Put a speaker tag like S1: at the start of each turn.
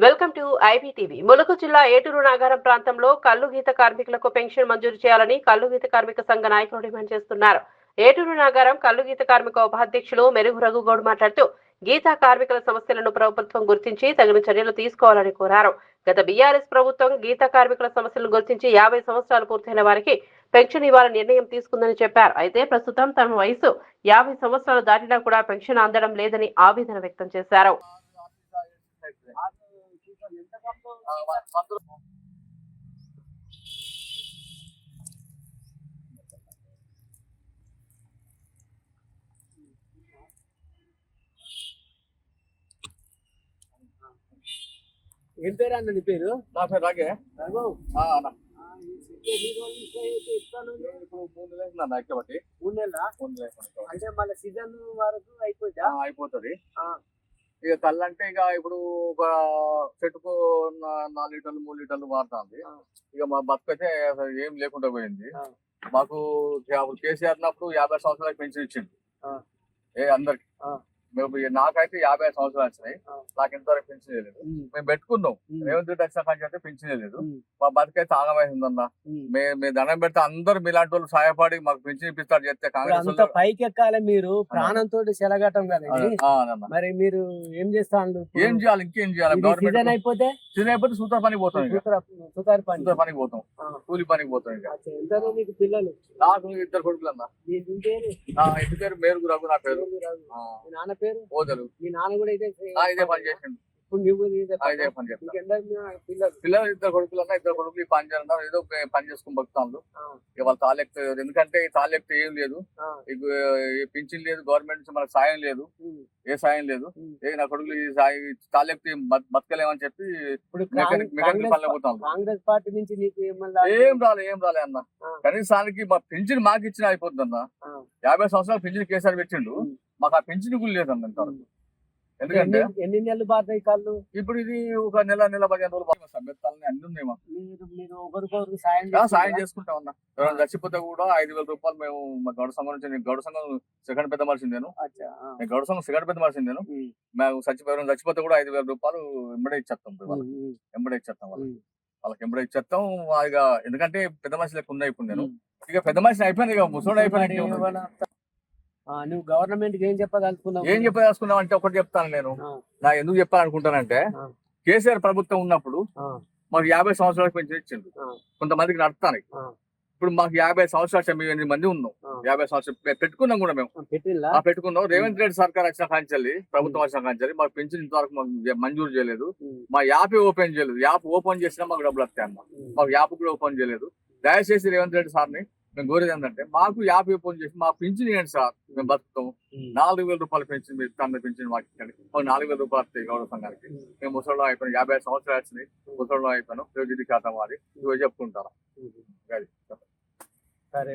S1: Welcome to IBTV. Mulugu జిల్లా ఏటూరు నాగారం ప్రాంతంలో కల్లు గీత కార్మికులకు పెన్షన్ మంజూరు చేయాలని కల్లు గీత కార్మిక సంఘ నాయకులు డిమాండ్ చేస్తున్నారు. ఏటూరు నాగారం కల్లు గీత కార్మిక ఉపాధ్యక్షులు మెరుగు రఘుగౌడ్ మాట్లాడుతూ గీతా కార్మికుల సమస్యలను ప్రభుత్వం గుర్తించి తగిన చర్యలు తీసుకోవాలని కోరారు. గత బీఆర్ఎస్ ప్రభుత్వం గీతా కార్మికుల సమస్యలను గుర్తించి 50 సంవత్సరాలు పూర్తయిన వారికి పెన్షన్ ఇవ్వాలని నిర్ణయం తీసుకుందని చెప్పారు. అయితే ప్రస్తుతం తమ వయసు 50 సంవత్సరాలు దాటినా కూడా పెన్షన్ అందడం లేదని ఆవేదన వ్యక్తం చేశారు.
S2: ఏం పేరు అన్న నీ పేరు?
S3: నా పేరు రాగే.
S2: ఇప్పుడు 3 నెలల అంటే మళ్ళీ సీజన్ వరకు
S3: అయిపోతుంది. ఇక కళ్ళు అంటే ఇక ఇప్పుడు ఒక చెట్టుకు 4 లీటర్లు 3 లీటర్లు మారుతుంది. ఇక మా బతుకైతే ఏం లేకుండా పోయింది. మాకు అప్పుడు కేసీఆర్ ఉన్నప్పుడు 50 సంవత్సరాలకు పెన్షన్ ఇచ్చింది అందరికి. నాకైతే 50 సంవత్సరాలు వచ్చినాయి. నాకు ఇంతవరకు పెన్షన్ లేదు. మేము పెట్టుకున్నాం, రేవంత్ రెడ్డి వచ్చిన కానీ అయితే పెన్షన్ లేదు. మా బతుకైతే ఆగమైందన్న. మేము దండం పెడితే అందరు మీలాంటి వాళ్ళు సహాయపడి మాకు పెన్షన్ ఇప్పిస్తారు. చేస్తే కాంగ్రెస్
S2: పైకి ఎక్కాలి, మీరు ప్రాణంతో సెలగటం కదా. మరి మీరు ఏం చేస్తాను?
S3: ఏం చేయాలి, ఇంకేం చేయాలి?
S2: సీజన్ అయిపోతే
S3: సూత్ర పనికి పోతాం, సూత్ర పనికి పోతాం, కూలి పనికి పోతాం.
S2: ఎంతలో మీకు పిల్లలు?
S3: నాకు 2 కొడుకులు అన్న. ఇంటి పేరు మేరుగు రఘు. నా పేరు.
S2: నాన్న పేరు
S3: ఓదలు.
S2: మీ నాన్న కూడా ఇదే
S3: పని చేసిండు.
S2: ఇప్పుడు నువ్వు
S3: ఇదే పని చేస్తాను.
S2: పిల్లలు
S3: 2 కొడుకులు అన్న. 2 కొడుకులు ఈ పని చేస్తున్నారు. ఏదో పని చేసుకుని బతుకుతాను. ఇక వాళ్ళ తాలెక్ట్, ఎందుకంటే ఈ తాలెక్ట్ ఏం లేదు, పింఛన్ లేదు, గవర్నమెంట్ నుంచి మనకు సాయం లేదు, ఏ సాయం లేదు. నా కొడుకులు తాలెక్ట్ బతకలేమని చెప్పి మెకానిక్ పనులు పోతాను.
S2: కాంగ్రెస్ పార్టీ నుంచి నీకు
S3: ఏం రాలే అన్న. కనీసానికి మా పింఛన్ మాకు ఇచ్చిన అయిపోతుంది అన్న. 50 సంవత్సరాలు పింఛన్ కేసీఆర్ పెట్టిండు. మాకు ఆ పింఛన్ కూడా లేదన్న ఇంతవరకు. ఎందుకంటే
S2: ఎన్ని నెలలు బాగుతాయి కళ్ళు?
S3: ఇప్పుడు ఇది ఒక నెల 15 రోజులు సభ్యత్వాలని అన్ని ఉన్నాయి.
S2: మీరు ఒకరికొకరు సాయం
S3: చేసుకుంటా ఉన్నా. ఎవరైనా చచ్చిపోతే కూడా 5,000 రూపాయలు మేము మా గౌడ సంఘం నుంచి, గౌడ సంఘం సెకండ్ పెద్ద మనిషి నేను, గౌడ సంఘం సెకండ్ పెద్ద మనిషి నేను. మేము ఎవరైనా చచ్చిపోతే కూడా 5,000 రూపాయలు ఎంబడే ఇచ్చేస్తాం. వాళ్ళకి ఎంబడే ఇచ్చేస్తాం. ఇక ఎందుకంటే పెద్ద మనిషి లెక్క ఉన్నాయి. ఇప్పుడు నేను ఇక పెద్ద మనిషి అయిపోయింది, ఇక ముసోడు అయిపోయింది.
S2: నువ్వు గవర్నమెంట్ ఏం చెప్పదలుచుకున్నావు?
S3: ఏం చెప్పదలుచుకున్నావు అంటే ఒకటి చెప్తాను నేను. నా ఎందుకు చెప్పాలనుకుంటానంటే, కేసీఆర్ ప్రభుత్వం ఉన్నప్పుడు మాకు 50 సంవత్సరాలకు పెన్షన్ ఇచ్చిండు. కొంతమందికి నడుస్తాను. ఇప్పుడు మాకు 50 సంవత్సరాలు, మేము 8 మంది ఉన్నాం. 50 సంవత్సరాలు పెట్టుకున్నాం కూడా. మేము పెట్టుకున్నాం. రేవంత్ రెడ్డి సర్కార్ వచ్చిన కాంచెల్లి, ప్రభుత్వం వచ్చిన కాంచెల్లి మాకు పెన్షన్ ఇంతవరకు మంజూరు చేయలేదు. మా యాప్ ఓపెన్ చేయలేదు. యాప్ ఓపెన్ చేసినా మాకు డబ్బులు వస్తాయి అన్న. మాకు యాప్ కూడా ఓపెన్ చేయలేదు. దయచేసి రేవంత్ రెడ్డి సార్ని మేము కోరేది ఏంటంటే, మాకు 50 ఓపెన్ చేసి మాకు పెన్షన్ ఇవ్వండి సార్, మేము బతుకుతాం. 4,000 రూపాయలు పెన్షన్ పెన్షన్ మాకు ఇచ్చండి. 4,000 రూపాయలు వస్తాయి గౌరవ సంఘానికి. మేము ముసలిలో అయిపోయినాం. 50 సంవత్సరాలు వచ్చినాయి. ముసలిలో అయిపోయినాం. ఇది ఖాతా మాది. ఇవి చెప్పుకుంటారా?
S2: సరే.